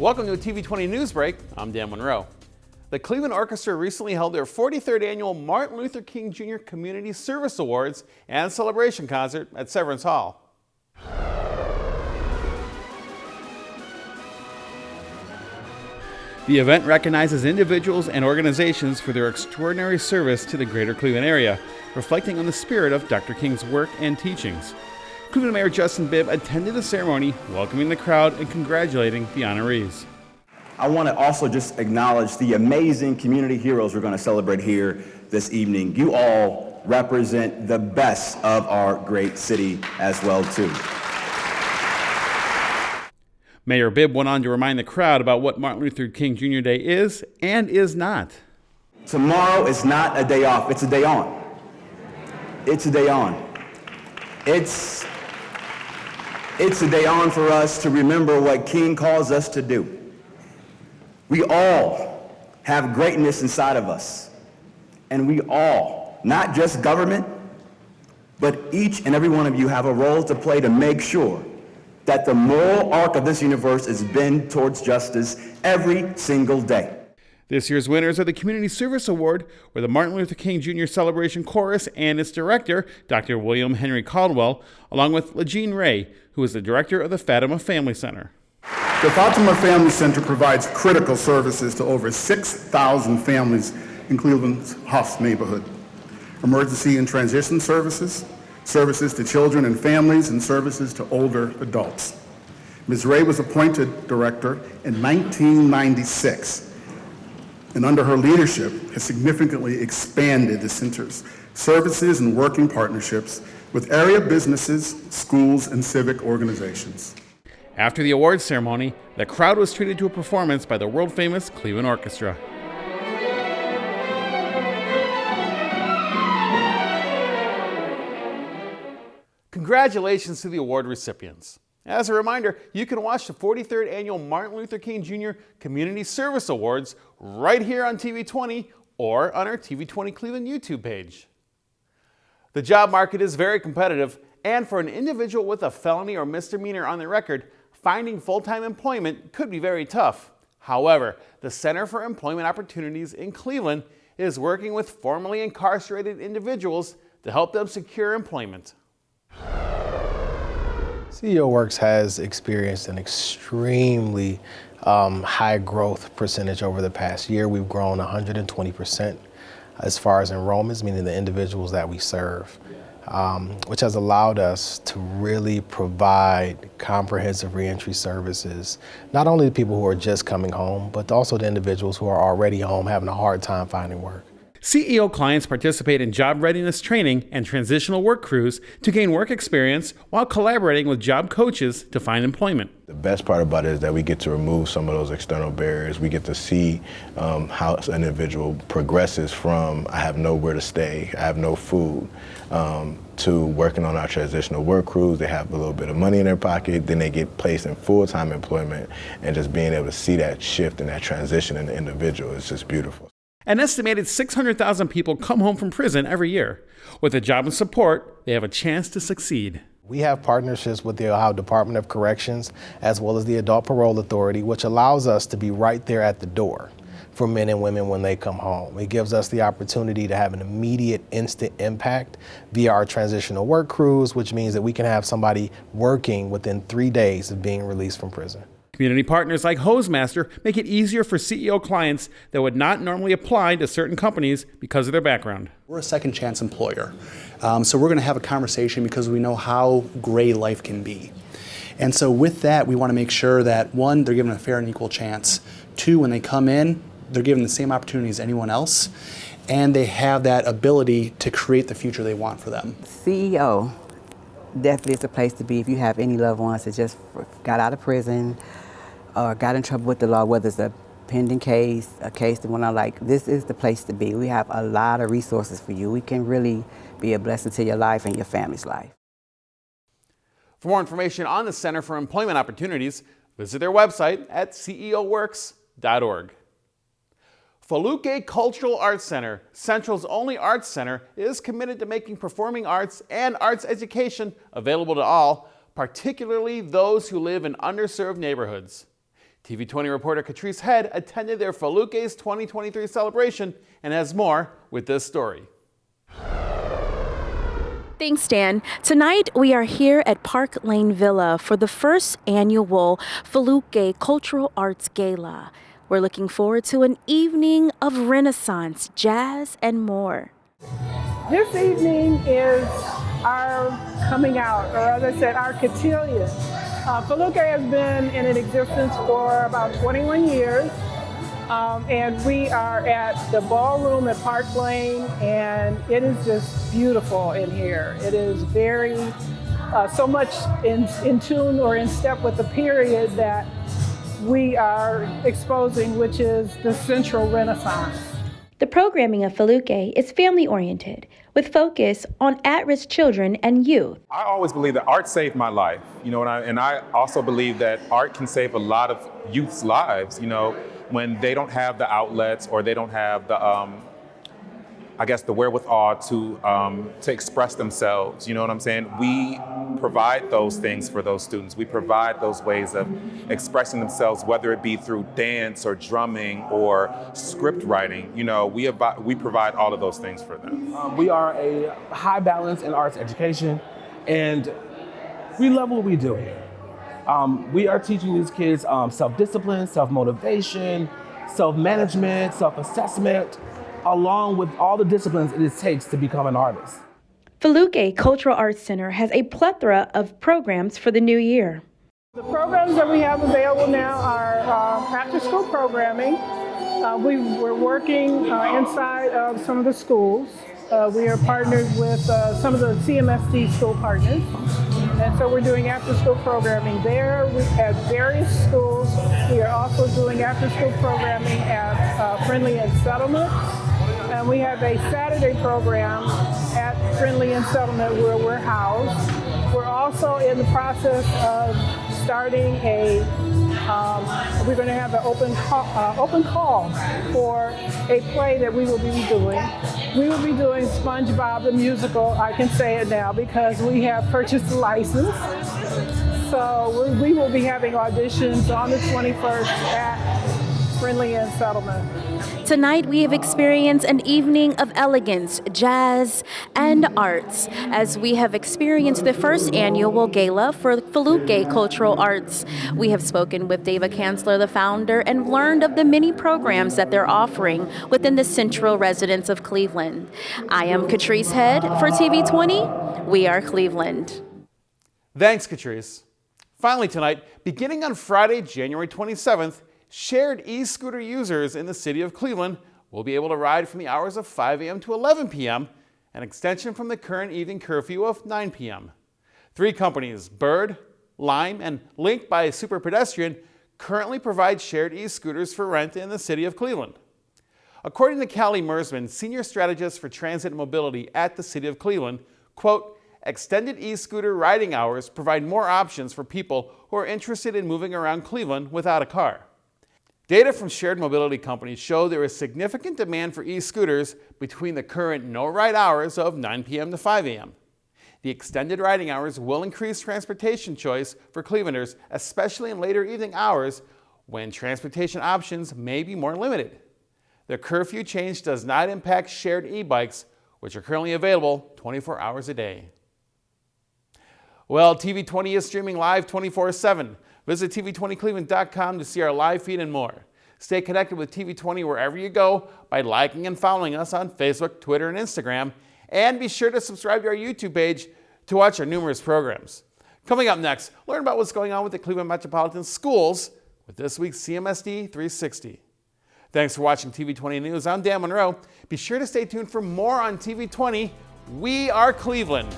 Welcome to a TV20 News Break. I'm Dan Monroe. The Cleveland Orchestra recently held their 43rd annual Martin Luther King Jr. Community Service Awards and Celebration Concert at Severance Hall. The event recognizes individuals and organizations for their extraordinary service to the greater Cleveland area, reflecting on the spirit of Dr. King's work and teachings. Cleveland Mayor Justin Bibb attended the ceremony, welcoming the crowd and congratulating the honorees. I want to also just acknowledge the amazing community heroes we're going to celebrate here this evening. You all represent the best of our great city as well, too. Mayor Bibb went on to remind the crowd about what Martin Luther King Jr. Day is and is not. Tomorrow is not a day off, it's a day on. It's a day on. It's a day on for us to remember what King calls us to do. We all have greatness inside of us. And we all, not just government, but each and every one of you have a role to play to make sure that the moral arc of this universe is bent towards justice every single day. This year's winners are the Community Service Award, where the Martin Luther King Jr. Celebration Chorus and its director, Dr. William Henry Caldwell, along with LaJean Ray, who is the director of the Fatima Family Center. The Fatima Family Center provides critical services to over 6,000 families in Cleveland's Huffs neighborhood. Emergency and transition services, services to children and families, and services to older adults. Ms. Ray was appointed director in 1996, and under her leadership has significantly expanded the center's services and working partnerships with area businesses, schools, and civic organizations. After the awards ceremony, the crowd was treated to a performance by the world-famous Cleveland Orchestra. Congratulations to the award recipients. As a reminder, you can watch the 43rd annual Martin Luther King Jr. Community Service Awards right here on TV20 or on our TV20 Cleveland YouTube page. The job market is very competitive, and for an individual with a felony or misdemeanor on their record, finding full-time employment could be very tough. However, the Center for Employment Opportunities in Cleveland is working with formerly incarcerated individuals to help them secure employment. CEO Works has experienced an extremely high growth percentage over the past year. We've grown 120% as far as enrollments, meaning the individuals that we serve, which has allowed us to really provide comprehensive reentry services, not only to people who are just coming home, but also to individuals who are already home having a hard time finding work. CEO clients participate in job readiness training and transitional work crews to gain work experience while collaborating with job coaches to find employment. The best part about it is that we get to remove some of those external barriers. We get to see how an individual progresses from I have nowhere to stay, I have no food, to working on our transitional work crews. They have a little bit of money in their pocket, then they get placed in full-time employment, and just being able to see that shift and that transition in the individual is just beautiful. An estimated 600,000 people come home from prison every year. With a job and support, they have a chance to succeed. We have partnerships with the Ohio Department of Corrections as well as the Adult Parole Authority, which allows us to be right there at the door for men and women when they come home. It gives us the opportunity to have an immediate, instant impact via our transitional work crews, which means that we can have somebody working within 3 days of being released from prison. Community partners like Hosemaster make it easier for CEO clients that would not normally apply to certain companies because of their background. We're a second chance employer, so we're going to have a conversation because we know how gray life can be. And so with that, we want to make sure that, one, they're given a fair and equal chance. Two, when they come in, they're given the same opportunity as anyone else, and they have that ability to create the future they want for them. CEO definitely is a place to be if you have any loved ones that just got out of prison or got in trouble with the law, whether it's a pending case, a case that went on, like, this is the place to be. We have a lot of resources for you. We can really be a blessing to your life and your family's life. For more information on the Center for Employment Opportunities, visit their website at ceoworks.org. Foluke Cultural Arts Center, Central's only arts center, is committed to making performing arts and arts education available to all, particularly those who live in underserved neighborhoods. TV20 reporter Catrice Head attended their Foluke's 2023 celebration and has more with this story. Thanks, Dan. Tonight, we are here at Park Lane Villa for the first annual Foluke Cultural Arts Gala. We're looking forward to an evening of Renaissance, jazz, and more. This evening is our coming out, or as I said, our cotillion. Foluke has been in existence for about 21 years. And we are at the ballroom at Park Lane, and it is just beautiful in here. It is very, so much in tune or in step with the period that we are exposing, which is the Central Renaissance. The programming of Foluke is family-oriented, with focus on at-risk children and youth. I always believe that art saved my life, and I also believe that art can save a lot of youth's lives, when they don't have the outlets or they don't have the, the wherewithal to express themselves. You know what I'm saying? We provide those things for those students. We provide those ways of expressing themselves, whether it be through dance or drumming or script writing. We provide all of those things for them. We are a high balance in arts education, and we love what we do here. We are teaching these kids self-discipline, self-motivation, self-management, self-assessment, along with all the disciplines it takes to become an artist. Foluke Cultural Arts Center has a plethora of programs for the new year. The programs that we have available now are after-school programming. We're working inside of some of the schools. We are partnered with some of the CMSD school partners. And so we're doing after-school programming there at various schools. We are also doing after-school programming at Friendly and Settlement. And we have a Saturday program at Friendly and Settlement where we're housed. We're also in the process of starting we're going to have an open call for a play that we will be doing. We will be doing SpongeBob the Musical. I can say it now because we have purchased a license. So we will be having auditions on the 21st at Friendly and Settlement. Tonight, we have experienced an evening of elegance, jazz, and arts, as we have experienced the first annual gala for Foluke Cultural Arts. We have spoken with Dava Kanzler, the founder, and learned of the many programs that they're offering within the Central residents of Cleveland. I am Catrice Head for TV20. We are Cleveland. Thanks, Catrice. Finally tonight, beginning on Friday, January 27th, shared e-scooter users in the city of Cleveland will be able to ride from the hours of 5 a.m. to 11 p.m., an extension from the current evening curfew of 9 p.m. 3 companies, Bird, Lime, and Link by Super Pedestrian, currently provide shared e-scooters for rent in the city of Cleveland. According to Callie Mersman, senior strategist for transit and mobility at the city of Cleveland, quote, extended e-scooter riding hours provide more options for people who are interested in moving around Cleveland without a car. Data from shared mobility companies show there is significant demand for e-scooters between the current no-ride hours of 9 p.m. to 5 a.m. The extended riding hours will increase transportation choice for Clevelanders, especially in later evening hours when transportation options may be more limited. The curfew change does not impact shared e-bikes, which are currently available 24 hours a day. Well, TV20 is streaming live 24/7. Visit TV20Cleveland.com to see our live feed and more. Stay connected with TV20 wherever you go by liking and following us on Facebook, Twitter, and Instagram. And be sure to subscribe to our YouTube page to watch our numerous programs. Coming up next, learn about what's going on with the Cleveland Metropolitan Schools with this week's CMSD 360. Thanks for watching TV20 News. I'm Dan Monroe. Be sure to stay tuned for more on TV20. We are Cleveland.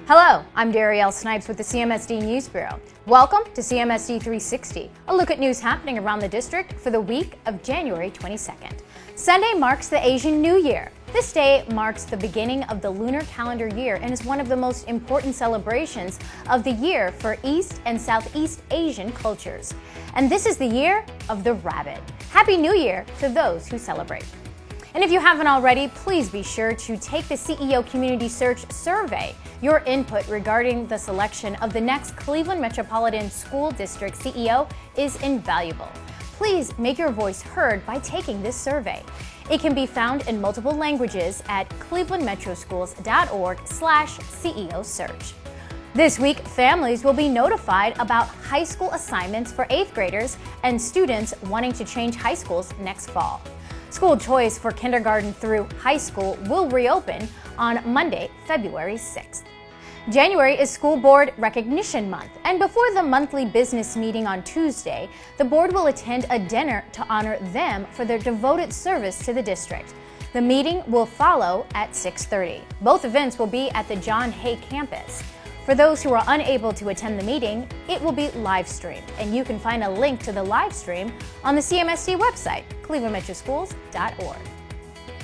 Hello, I'm Darielle Snipes with the CMSD News Bureau. Welcome to CMSD 360, a look at news happening around the district for the week of January 22nd. Sunday marks the Asian New Year. This day marks the beginning of the lunar calendar year and is one of the most important celebrations of the year for East and Southeast Asian cultures. And this is the year of the rabbit. Happy New Year to those who celebrate. And if you haven't already, please be sure to take the CEO Community Search Survey. Your input regarding the selection of the next Cleveland Metropolitan School District CEO is invaluable. Please make your voice heard by taking this survey. It can be found in multiple languages at clevelandmetroschools.org/CEO search. This week, families will be notified about high school assignments for 8th graders and students wanting to change high schools next fall. School choice for kindergarten through high school will reopen on Monday, February 6th. January is School Board Recognition Month, and before the monthly business meeting on Tuesday, the board will attend a dinner to honor them for their devoted service to the district. The meeting will follow at 6:30. Both events will be at the John Hay campus. For those who are unable to attend the meeting, it will be live streamed, and you can find a link to the live stream on the CMSD website, clevelandmetroschools.org.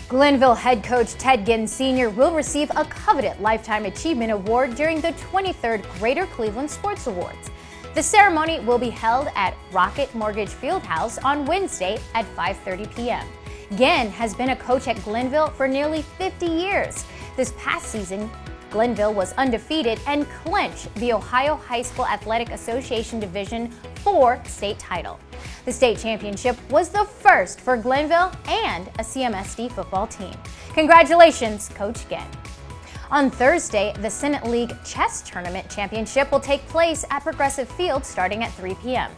Glenville head coach Ted Ginn Sr. will receive a coveted Lifetime Achievement Award during the 23rd Greater Cleveland Sports Awards. The ceremony will be held at Rocket Mortgage Fieldhouse on Wednesday at 5:30 p.m. Ginn has been a coach at Glenville for nearly 50 years. This past season, Glenville was undefeated and clinched the Ohio High School Athletic Association Division IV state title. The state championship was the first for Glenville and a CMSD football team. Congratulations, Coach Ginn. On Thursday, the Senate League Chess Tournament Championship will take place at Progressive Field starting at 3 p.m.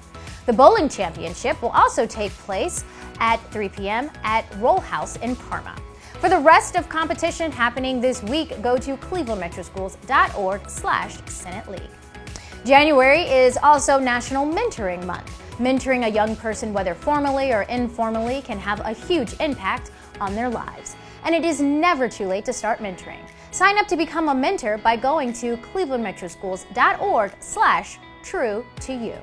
The Bowling Championship will also take place at 3 p.m. at Roll House in Parma. For the rest of competition happening this week, go to clevelandmetroschools.org/Senate League. January is also National Mentoring Month. Mentoring a young person, whether formally or informally, can have a huge impact on their lives. And it is never too late to start mentoring. Sign up to become a mentor by going to clevelandmetroschools.org/true-to-you.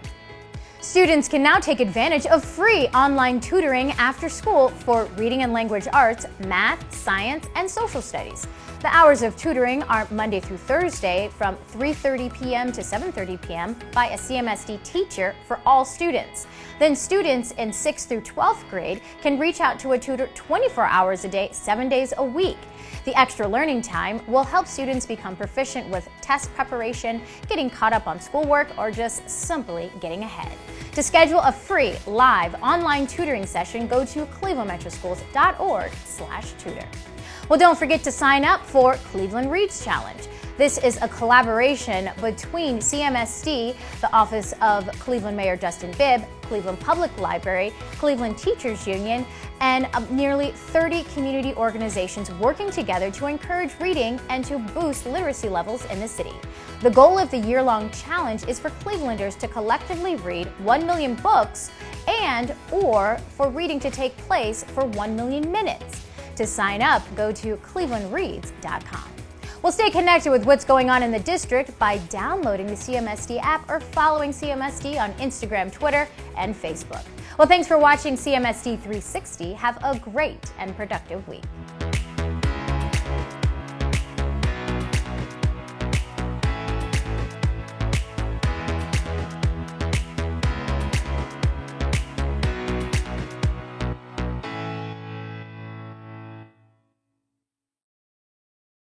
Students can now take advantage of free online tutoring after school for reading and language arts, math, science, and social studies. The hours of tutoring are Monday through Thursday from 3:30 p.m. to 7:30 p.m. by a CMSD teacher for all students. Then students in 6th through 12th grade can reach out to a tutor 24 hours a day, 7 days a week. The extra learning time will help students become proficient with test preparation, getting caught up on schoolwork, or just simply getting ahead. To schedule a free live online tutoring session, go to clevelandmetroschools.org/tutor. Well, don't forget to sign up for Cleveland Reads Challenge. This is a collaboration between CMSD, the Office of Cleveland Mayor Justin Bibb, Cleveland Public Library, Cleveland Teachers Union, and nearly 30 community organizations working together to encourage reading and to boost literacy levels in the city. The goal of the year-long challenge is for Clevelanders to collectively read 1 million books and/or for reading to take place for 1 million minutes. To sign up, go to clevelandreads.com. We'll stay connected with what's going on in the district by downloading the CMSD app or following CMSD on Instagram, Twitter, and Facebook. Well, thanks for watching CMSD 360. Have a great and productive week.